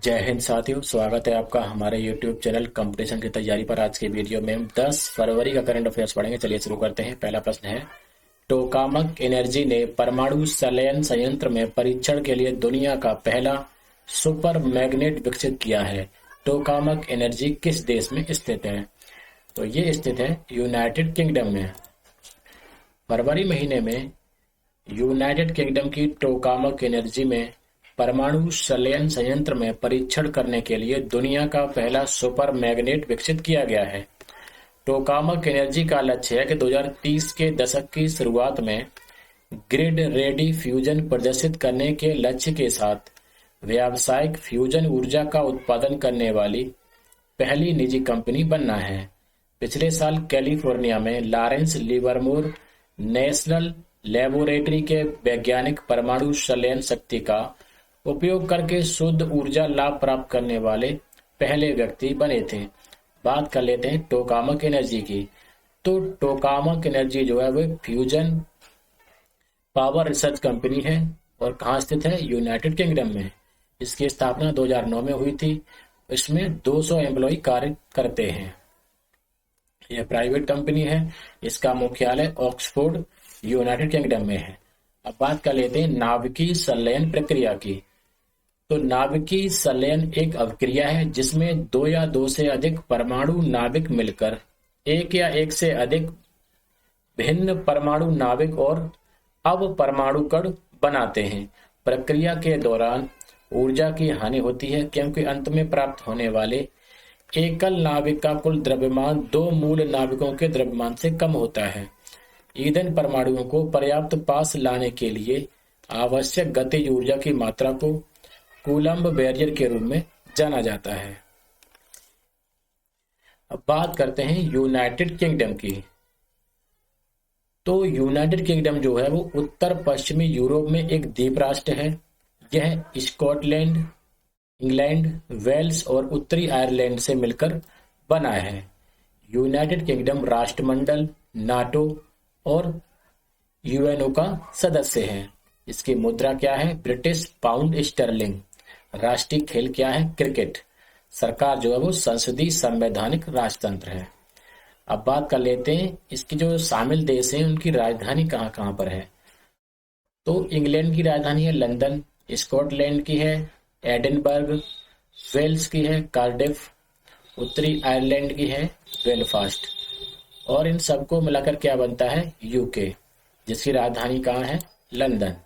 जय हिंद साथियों, स्वागत है आपका हमारे YouTube चैनल कंपटीशन की तैयारी पर। आज के वीडियो में हम 10 फरवरी का करंट अफेयर्स पढ़ेंगे। चलिए शुरू करते हैं। पहला प्रश्न है, टोकामक एनर्जी ने परमाणु संलयन संयंत्र में परीक्षण के लिए दुनिया का पहला सुपर मैग्नेट विकसित किया है। टोकामक एनर्जी किस देश में स्थित है? तो ये स्थित है यूनाइटेड किंगडम में। फरवरी महीने में यूनाइटेड किंगडम की टोकामक एनर्जी में परमाणु संलयन संयंत्र में परीक्षण करने के लिए दुनिया का पहला सुपर मैग्नेट विकसित किया गया है। टोकामक एनर्जी का लक्ष्य है कि 2030 के दशक की शुरुआत में ग्रिड रेडी फ्यूजन प्रदर्शित करने के लक्ष्य के साथ व्यावसायिक फ्यूजन ऊर्जा का उत्पादन करने वाली पहली निजी कंपनी बनना है। पिछले साल कैलिफोर्निया में लॉरेंस लिवरमोर नेशनल लेबोरेटरी के वैज्ञानिक परमाणु संलयन शक्ति का उपयोग करके शुद्ध ऊर्जा लाभ प्राप्त करने वाले पहले व्यक्ति बने थे। बात कर लेते हैं टोकामक एनर्जी की। तो टोकामक एनर्जी जो है वो फ्यूजन पावर रिसर्च कंपनी है और कहाँ स्थित है? यूनाइटेड किंगडम में। इसकी स्थापना 2009 में हुई थी। इसमें 200 एम्प्लॉय कार्य करते हैं। यह प्राइवेट कंपनी है। इसका मुख्यालय ऑक्सफोर्ड यूनाइटेड किंगडम में है। अब बात कर लेते हैं नाभिकीय संलयन प्रक्रिया की। तो नाभिकीय संलयन एक अभिक्रिया है जिसमें दो या दो से अधिक परमाणु नाभिक मिलकर एक या एक से अधिक भिन्न परमाणु नाभिक और अपरमाणु कण बनाते हैं। प्रक्रिया के दौरान ऊर्जा की हानि होती है क्योंकि अंत में प्राप्त होने वाले एकल नाभिक का कुल द्रव्यमान दो मूल नाभिकों के द्रव्यमान से कम होता है। ईंधन परमाणुओं को पर्याप्त पास लाने के लिए आवश्यक गतिज ऊर्जा की मात्रा को कूलम्ब बैरियर के रूप में जाना जाता है। अब बात करते हैं यूनाइटेड किंगडम की। तो यूनाइटेड किंगडम जो है वो उत्तर पश्चिमी यूरोप में एक द्वीप राष्ट्र है। यह स्कॉटलैंड, इंग्लैंड, वेल्स और उत्तरी आयरलैंड से मिलकर बना है। यूनाइटेड किंगडम राष्ट्रमंडल, नाटो और यूएनओ का सदस्य है। इसकी मुद्रा क्या है? British pound sterling. राष्ट्रीय खेल क्या है? क्रिकेट। सरकार जो है वो संसदीय संवैधानिक राजतंत्र है। अब बात कर लेते हैं इसकी जो शामिल देश हैं उनकी राजधानी कहाँ कहाँ पर है। तो इंग्लैंड की राजधानी है लंदन, स्कॉटलैंड की है एडिनबर्ग, वेल्स की है कार्डिफ, उत्तरी आयरलैंड की है बेलफास्ट और इन सबको मिलाकर क्या बनता है? यूके, जिसकी राजधानी कहाँ है? लंदन।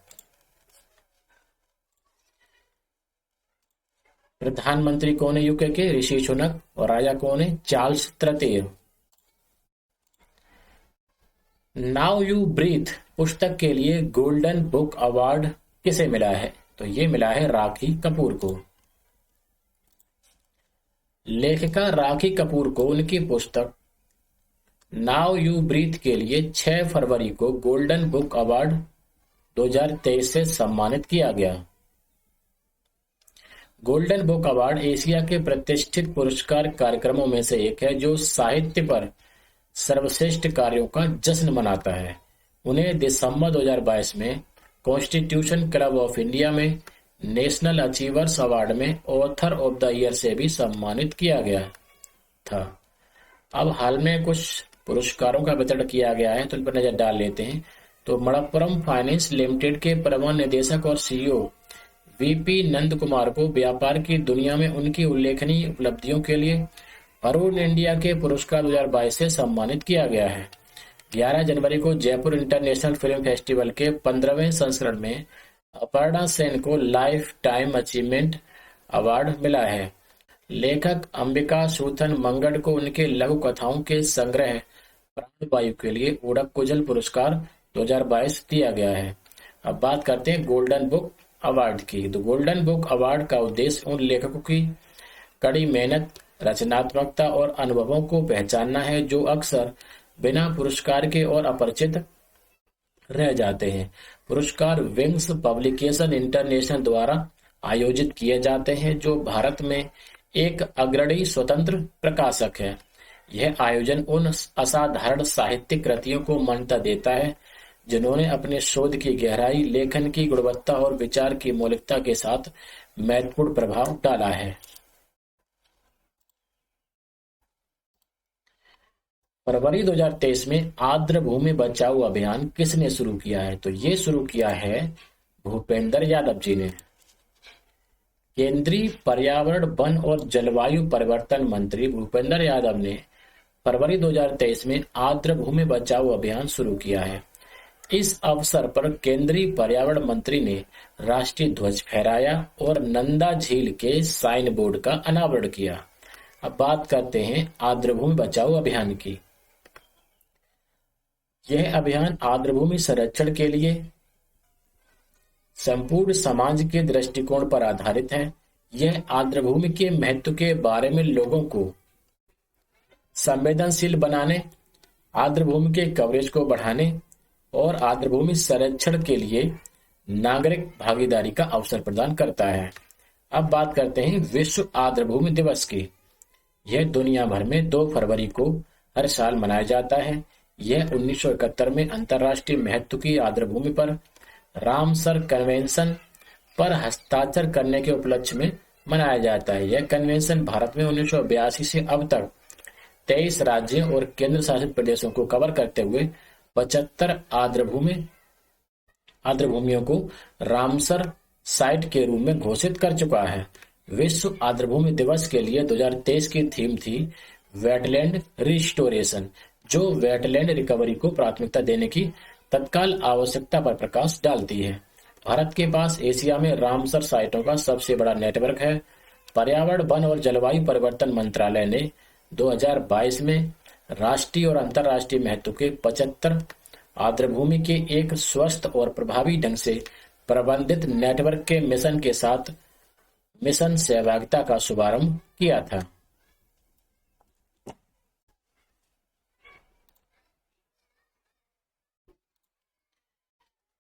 प्रधानमंत्री कौन है यूके के? ऋषि सुनक। और राजा कौन है? चार्ल्स तृतीय। नाउ यू ब्रीथ पुस्तक के लिए गोल्डन बुक अवार्ड किसे मिला है? तो ये मिला है राखी कपूर को। लेखिका राखी कपूर को उनकी पुस्तक नाउ यू ब्रीथ के लिए 6 फरवरी को गोल्डन बुक अवार्ड 2023 से सम्मानित किया गया। गोल्डन बुक अवार्ड एशिया के प्रतिष्ठित पुरस्कार कार्यक्रमों में से एक है जो साहित्य पर सर्वश्रेष्ठ कार्यों का जश्न मनाता है। उन्हें दिसंबर 2022 में कॉन्स्टिट्यूशन क्लब ऑफ इंडिया में नेशनल अचीवर्स अवार्ड में ऑथर ऑफ द ईयर से भी सम्मानित किया गया था। अब हाल में कुछ पुरस्कारों का वितरण किया गया है तो इन पर नजर डाल लेते हैं। तो मणप्पुरम फाइनेंस लिमिटेड के प्रबंध निदेशक और सीईओ वीपी नंद कुमार को व्यापार की दुनिया में उनकी उल्लेखनीय उपलब्धियों के लिए अरुण इंडिया के पुरस्कार 2022 से सम्मानित किया गया है। 11 जनवरी को जयपुर इंटरनेशनल फिल्म फेस्टिवल के 15वें संस्करण में अपर्णा सेन को लाइफ टाइम अचीवमेंट अवार्ड मिला है। लेखक अंबिका सूथन मंगड़ को उनके लघु कथाओं के संग्रह प्राणवायु के लिए ओडक कुजल पुरस्कार 2022 दिया गया है। अब बात करते हैं गोल्डन बुक अवार्ड की। तो गोल्डन बुक अवार्ड का उद्देश्य उन लेखकों की कड़ी मेहनत, रचनात्मकता और अनुभवों को पहचानना है जो अक्सर बिना पुरस्कार के और अपरिचित रह जाते हैं। पुरस्कार विंग्स पब्लिकेशन इंटरनेशनल द्वारा आयोजित किए जाते हैं जो भारत में एक अग्रणी स्वतंत्र प्रकाशक है। यह आयोजन उन असाधारण साहित्यिक कृतियों को मान्यता देता है जिन्होंने अपने शोध की गहराई, लेखन की गुणवत्ता और विचार की मौलिकता के साथ महत्वपूर्ण प्रभाव डाला है। फरवरी 2023 में आर्द्र भूमि बचाओ अभियान किसने शुरू किया है? तो ये शुरू किया है भूपेंद्र यादव जी ने। केंद्रीय पर्यावरण, वन और जलवायु परिवर्तन मंत्री भूपेंद्र यादव ने फरवरी 2023 में आर्द्र भूमि बचाओ अभियान शुरू किया है। इस अवसर पर केंद्रीय पर्यावरण मंत्री ने राष्ट्रीय ध्वज फहराया और नंदा झील के साइन बोर्ड का अनावरण किया। अब बात करते हैं आर्द्र भूमि बचाओ अभियान की। यह अभियान आर्द्र भूमि संरक्षण के लिए संपूर्ण समाज के दृष्टिकोण पर आधारित है। यह आर्द्र भूमि के महत्व के बारे में लोगों को संवेदनशील बनाने, आर्द्र भूमि के कवरेज को बढ़ाने और आर्द्र भूमि संरक्षण के लिए नागरिक भागीदारी का अवसर प्रदान करता है। अब बात करते हैं विश्व आर्द्र भूमि दिवस की। यह दुनिया भर में 2 फरवरी को हर साल मनाया जाता है। यह 1971 में अंतर्राष्ट्रीय महत्व की आर्द्र भूमि पर रामसर कन्वेंशन पर हस्ताक्षर करने के उपलक्ष्य में मनाया जाता है। यह कन्वेंशन भारत में 1982 से अब तक 23 राज्यों और केंद्र शासित प्रदेशों को कवर करते हुए 75 आर्द्र भूमियों को रामसर साइट के रूप में घोषित कर चुका है। विश्व आर्द्र भूमि दिवस के लिए 2023 की थीम थी वेटलैंड रिस्टोरेशन, जो वेटलैंड रिकवरी को प्राथमिकता देने की तत्काल आवश्यकता पर प्रकाश डालती है। भारत के पास एशिया में रामसर साइटों का सबसे बड़ा नेटवर्क है। पर्यावरण, वन और जलवायु परिवर्तन मंत्रालय ने 2022 में राष्ट्रीय और अंतर्राष्ट्रीय महत्व के 75 आर्द्र भूमि के एक स्वस्थ और प्रभावी ढंग से प्रबंधित नेटवर्क के मिशन के साथ मिशन सहभागिता का शुभारंभ किया था।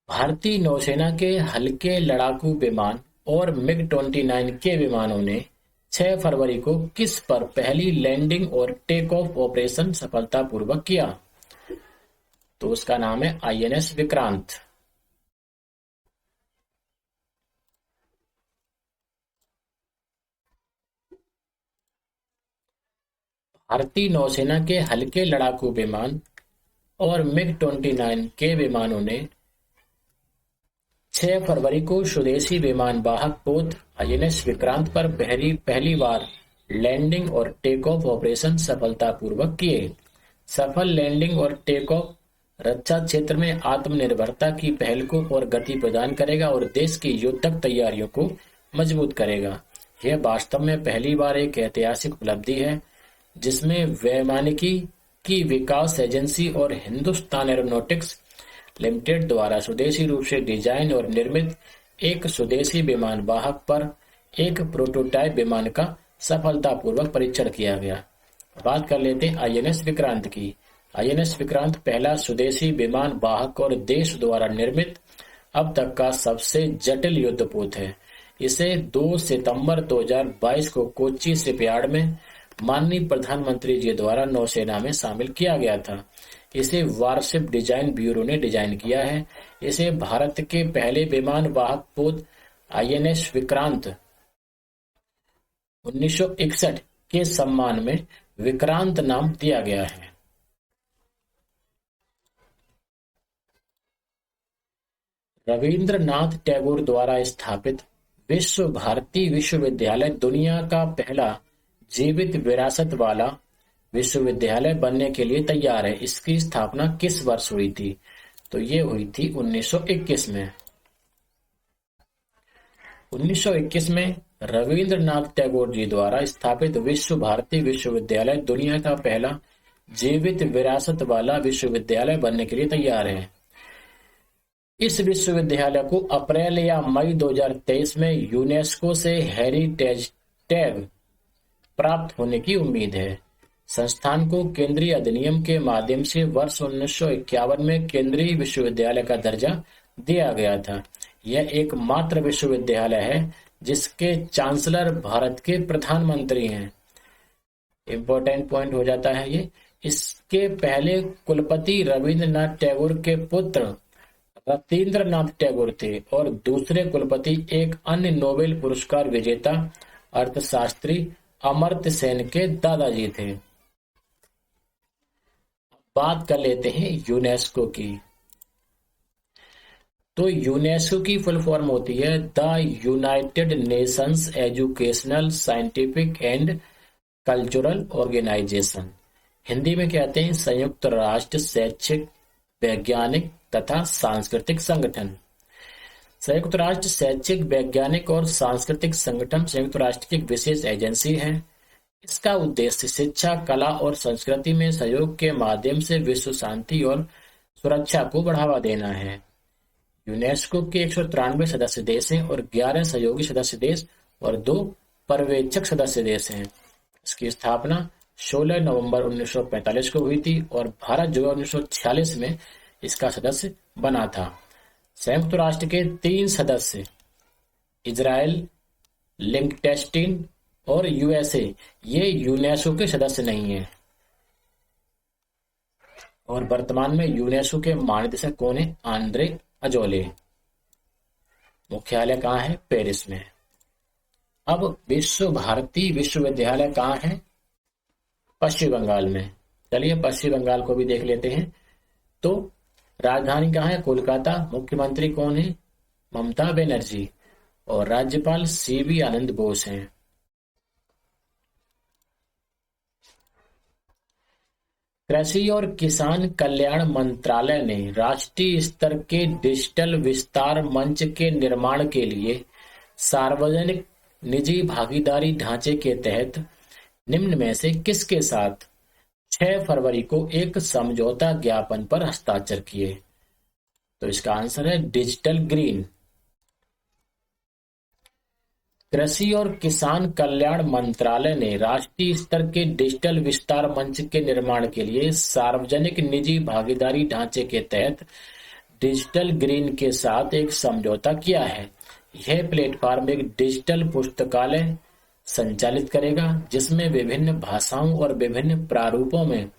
भारतीय नौसेना के हल्के लड़ाकू विमान और मिग-29 के विमानों ने 6 फरवरी को किस पर पहली लैंडिंग और टेक ऑफ ऑपरेशन सफलतापूर्वक किया? तो उसका नाम है आईएनएस विक्रांत। भारतीय नौसेना के हल्के लड़ाकू विमान और मिग-29 के विमानों ने 6 फरवरी को स्वदेशी विमान वाहक पोत आईएनएस विक्रांत पर पहली बार लैंडिंग और टेक ऑफ ऑपरेशन सफलतापूर्वक किए। सफल लैंडिंग और टेक ऑफ रक्षा क्षेत्र में आत्मनिर्भरता की पहल को और गति प्रदान करेगा और देश की युद्धक तैयारियों को मजबूत करेगा। यह वास्तव में पहली बार एक ऐतिहासिक उपलब्धि है जिसमें वैमानिकी की विकास एजेंसी और हिंदुस्तान एरोनॉटिक्स लिमिटेड द्वारा स्वदेशी रूप से डिजाइन और निर्मित एक स्वदेशी विमान वाहक पर एक प्रोटोटाइप विमान का सफलतापूर्वक परीक्षण किया गया। बात कर लेते हैं आईएनएस विक्रांत की। आईएनएस विक्रांत पहला स्वदेशी विमान वाहक और देश द्वारा निर्मित अब तक का सबसे जटिल युद्धपोत है। इसे 2 सितंबर 2022 को कोच्चि शिपयार्ड में माननीय प्रधानमंत्री जी द्वारा नौसेना में शामिल किया गया था। इसे वारशिप डिजाइन ब्यूरो ने डिजाइन किया है। इसे भारत के पहले विमान वाहक पोत आईएनएस विक्रांत 1961 के सम्मान में विक्रांत नाम दिया गया है। रविंद्रनाथ टैगोर द्वारा स्थापित विश्व भारती विश्वविद्यालय दुनिया का पहला जीवित विरासत वाला विश्वविद्यालय बनने के लिए तैयार है। इसकी स्थापना किस वर्ष हुई थी? तो ये हुई थी 1921 में। 1921 में रविंद्रनाथ टैगोर जी द्वारा स्थापित विश्व भारती विश्वविद्यालय दुनिया का पहला जीवित विरासत वाला विश्वविद्यालय बनने के लिए तैयार है। इस विश्वविद्यालय को अप्रैल या मई 2023 में यूनेस्को से हेरिटेज टैग प्राप्त होने की उम्मीद है। संस्थान को केंद्रीय अधिनियम के माध्यम से वर्ष 1951 में केंद्रीय विश्वविद्यालय का दर्जा दिया गया था। यह एकमात्र विश्वविद्यालय है जिसके चांसलर भारत के प्रधानमंत्री हैं। इंपॉर्टेंट पॉइंट हो जाता है ये। इसके पहले कुलपति रविंद्रनाथ टैगोर के पुत्र रविंद्रनाथ टैगोर थे और दूसरे कुलपति एक अन्य नोबेल पुरस्कार विजेता अर्थशास्त्री अमर्त्य सेन के दादाजी थे। बात कर लेते हैं यूनेस्को की। तो यूनेस्को की फुल फॉर्म होती है the United Nations Educational Scientific and Cultural Organization. Hindi में कहते हैं संयुक्त राष्ट्र शैक्षिक वैज्ञानिक तथा सांस्कृतिक संगठन। संयुक्त राष्ट्र शैक्षिक वैज्ञानिक और सांस्कृतिक संगठन संयुक्त राष्ट्र की एक विशेष एजेंसी है। इसका उद्देश्य शिक्षा, कला और संस्कृति में सहयोग के माध्यम से विश्व शांति और सुरक्षा को बढ़ावा देना है। यूनेस्को के 193 सदस्य देश हैं और 11 सहयोगी सदस्य देश और 2 पर्यवेक्षक सदस्य देश हैं। इसकी स्थापना 16 नवंबर 1945 को हुई थी और भारत जो 1946 में इसका सदस्य बना था। संयुक्त राष्ट्र के 3 सदस्य इजराइल, लिंक्टेनस्टीन और यूएसए ये यूनेस्को के सदस्य नहीं हैं। और वर्तमान में यूनेस्को के महानिदेशक कौन है? Andre Azoulay. मुख्यालय कहाँ है? पेरिस में। अब विश्व भारती विश्वविद्यालय कहाँ है? पश्चिम बंगाल में। चलिए पश्चिम बंगाल को भी देख लेते हैं। तो राजधानी कहाँ है? कोलकाता। मुख्यमंत्री कौन है? ममता बनर्जी। और राज्यपाल सीवी आनंद बोस हैं। कृषि और किसान कल्याण मंत्रालय ने राष्ट्रीय स्तर के डिजिटल विस्तार मंच के निर्माण के लिए सार्वजनिक निजी भागीदारी ढांचे के तहत निम्न में से किसके साथ 6 फरवरी को एक समझौता ज्ञापन पर हस्ताक्षर किए? तो इसका आंसर है डिजिटल ग्रीन। कृषि और किसान कल्याण मंत्रालय ने राष्ट्रीय स्तर के डिजिटल विस्तार मंच के निर्माण के लिए सार्वजनिक निजी भागीदारी ढांचे के तहत डिजिटल ग्रीन के साथ एक समझौता किया है। यह प्लेटफॉर्म एक डिजिटल पुस्तकालय संचालित करेगा जिसमें विभिन्न भाषाओं और विभिन्न प्रारूपों में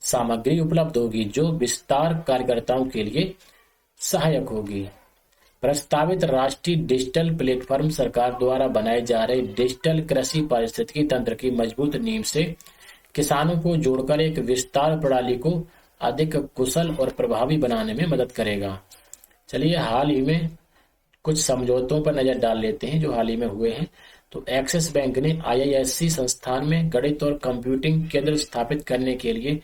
सामग्री उपलब्ध होगी जो विस्तार कार्यकर्ताओं के लिए सहायक होगी। प्रस्तावित राष्ट्रीय डिजिटल प्लेटफॉर्म सरकार द्वारा बनाए जा रहे डिजिटल कृषि पारिस्थितिकी तंत्र की मजबूत नींव से किसानों को जोड़कर एक विस्तार प्रणाली को अधिक कुशल और प्रभावी बनाने में मदद करेगा। चलिए हाल ही में कुछ समझौतों पर नजर डाल लेते हैं जो हाल ही में हुए हैं। तो एक्सिस बैंक ने IISc संस्थान में गणित और कंप्यूटिंग केंद्र स्थापित करने के लिए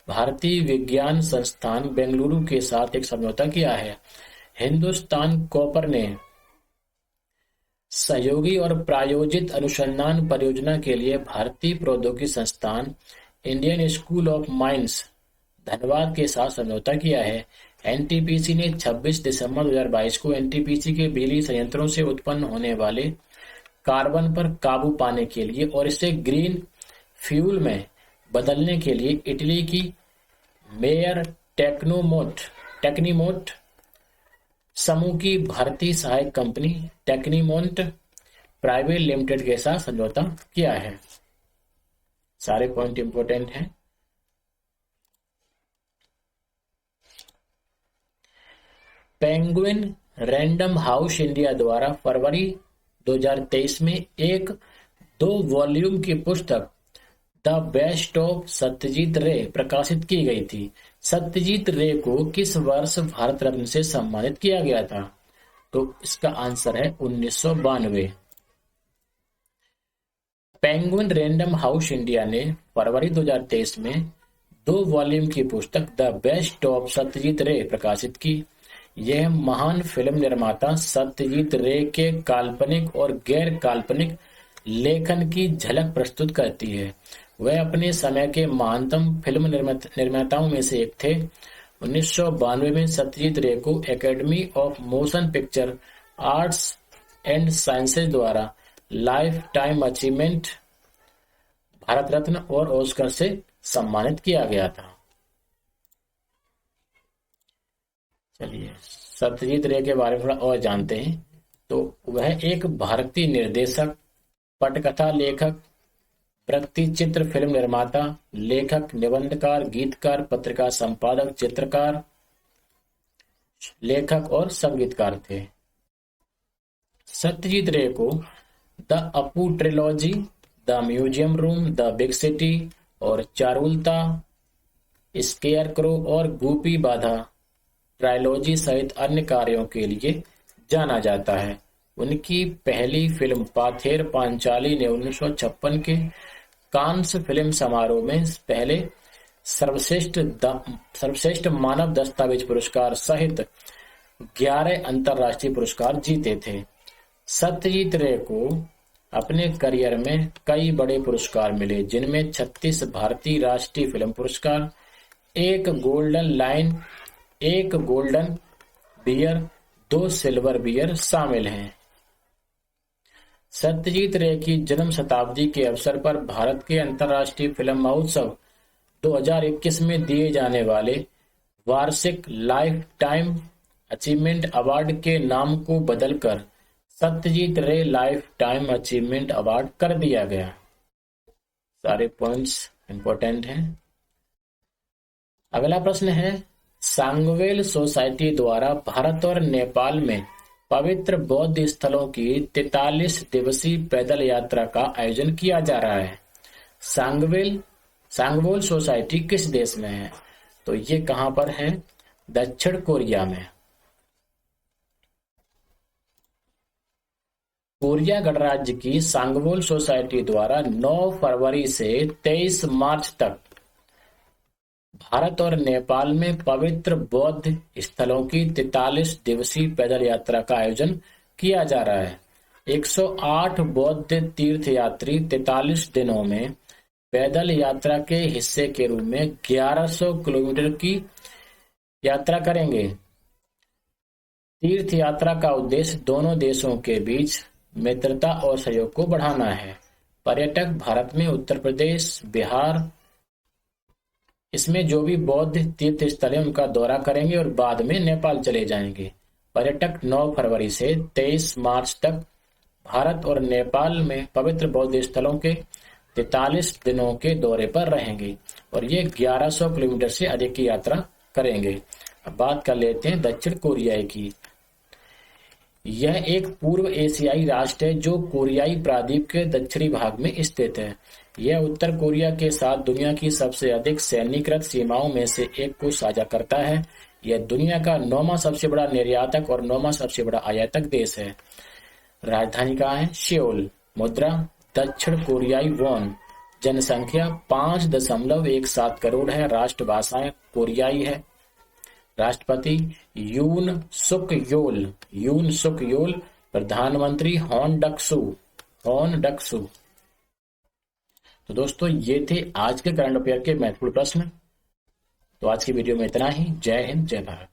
भारतीय विज्ञान संस्थान बेंगलुरु के साथ एक समझौता किया है। हिंदुस्तान कॉपर ने सहयोगी और प्रायोजित अनुसंधान परियोजना के लिए भारतीय प्रौद्योगिकी संस्थान Indian school of mines Dhanbad के साथ समझौता किया है। NTPC ने 26 दिसंबर 2022 को NTPC के बिजली संयंत्रों से उत्पन्न होने वाले कार्बन पर काबू पाने के लिए और इसे ग्रीन फ्यूल में बदलने के लिए इटली की मेयर टेक्नीमोट समूह की भारतीय सहायक कंपनी टेक्नीमोट प्राइवेट लिमिटेड के साथ समझौता किया है। सारे पॉइंट इंपोर्टेंट हैं। पेंगुइन रैंडम हाउस इंडिया द्वारा फरवरी 2023 में एक 2 वॉल्यूम की पुस्तक द बेस्ट ऑफ सत्यजीत रे प्रकाशित की गई थी। सत्यजीत रे को किस वर्ष भारत रत्न से सम्मानित किया गया था? तो इसका आंसर है 1992। पेंगुइन रैंडम हाउस इंडिया ने फरवरी 2023 में 2 वॉल्यूम की पुस्तक द बेस्ट ऑफ सत्यजीत रे प्रकाशित की। यह महान फिल्म निर्माता सत्यजीत रे के काल्पनिक और गैर काल्पनिक लेखन की झलक प्रस्तुत करती है। वह अपने समय के महानतम फिल्म निर्माताओं में से एक थे। 1992 में सत्यजीत रे को academy of motion picture arts and sciences द्वारा life time achievement Bharat Ratna और ऑस्कर से सम्मानित किया गया था। चलिए सत्यजीत रे के बारे में थोड़ा और जानते हैं। तो वह एक भारतीय निर्देशक, पटकथा लेखक, वृत्तचित्र फिल्म निर्माता, लेखक, निबंधकार, गीतकार, पत्रिका संपादक, चित्रकार, लेखक और संगीतकार थे। सत्यजीत रे को the Apu trilogy, the museum room, the big city और चारुलता, स्केयरक्रो और गोपी बाधा ट्रायलॉजी सहित अन्य कार्यों के लिए जाना जाता है। उनकी पहली फिल्म पाथेर पांचाली ने 1956 के कांस फिल्म समारोह में पहले सर्वश्रेष्ठ मानव दस्तावेज पुरस्कार सहित 11 अंतर्राष्ट्रीय पुरस्कार जीते थे। सत्यजीत रे को अपने करियर में कई बड़े पुरस्कार मिले, जिनमें 36 भारतीय राष्ट्रीय फिल्म पुरस्कार, 1 golden line, 1 golden bear, 2 silver bear शामिल हैं। सत्यजीत रे की जन्म शताब्दी के अवसर पर भारत के अंतर्राष्ट्रीय फिल्म महोत्सव 2021 में दिए जाने वाले वार्षिक लाइफ टाइम अचीवमेंट अवार्ड के नाम को बदलकर सत्यजीत रे लाइफ टाइम अचीवमेंट अवार्ड कर दिया गया। सारे पॉइंट्स इंपॉर्टेंट हैं। अगला प्रश्न है, सांगवेल सोसाइटी द्वारा भारत और नेपाल में पवित्र बौद्ध स्थलों की 43 दिवसीय पैदल यात्रा का आयोजन किया जा रहा है। सांगवेल सोसाइटी किस देश में है? तो ये कहां पर है? दक्षिण कोरिया में। कोरिया गणराज्य की सांगवोल सोसाइटी द्वारा 9 फरवरी से 23 मार्च तक भारत और नेपाल में पवित्र बौद्ध स्थलों की 43 दिवसीय पैदल यात्रा का आयोजन किया जा रहा है। 108 बौद्ध तीर्थयात्री 43 दिनों में पैदल यात्रा के हिस्से के रूप में 1100 किलोमीटर की यात्रा करेंगे। तीर्थ यात्रा का उद्देश्य दोनों देशों के बीच मित्रता और सहयोग को बढ़ाना है। पर्यटक भारत में उत्तर प्रदेश, बिहार, इसमें जो भी बौद्ध तीर्थ स्थल है उनका दौरा करेंगे और बाद में नेपाल चले जाएंगे। पर्यटक 9 फरवरी से 23 मार्च तक भारत और नेपाल में पवित्र बौद्ध स्थलों के 43 दिनों के दौरे पर रहेंगे और ये 1100 किलोमीटर से अधिक की यात्रा करेंगे। अब बात कर लेते हैं दक्षिण कोरिया की। यह एक पूर्व एशियाई राष्ट्र है जो कोरियाई प्रायद्वीप के दक्षिणी भाग में स्थित है। यह उत्तर कोरिया के साथ दुनिया की सबसे अधिक सैन्यीकृत सीमाओं में से एक को साझा करता है। यह दुनिया का 9वां सबसे बड़ा निर्यातक और 9वां सबसे बड़ा आयातक देश है। राजधानी कहाँ है? सियोल। मुद्रा दक्षिण कोरियाई वॉन। जनसंख्या 5.17 करोड़ है। राष्ट्रभाषाएं कोरियाई है। राष्ट्रपति यून सुक योल। प्रधानमंत्री होन डक सू। तो दोस्तों ये थे आज के करंट अफेयर के महत्वपूर्ण प्रश्न। तो आज की वीडियो में इतना ही। जय हिंद, जय भारत।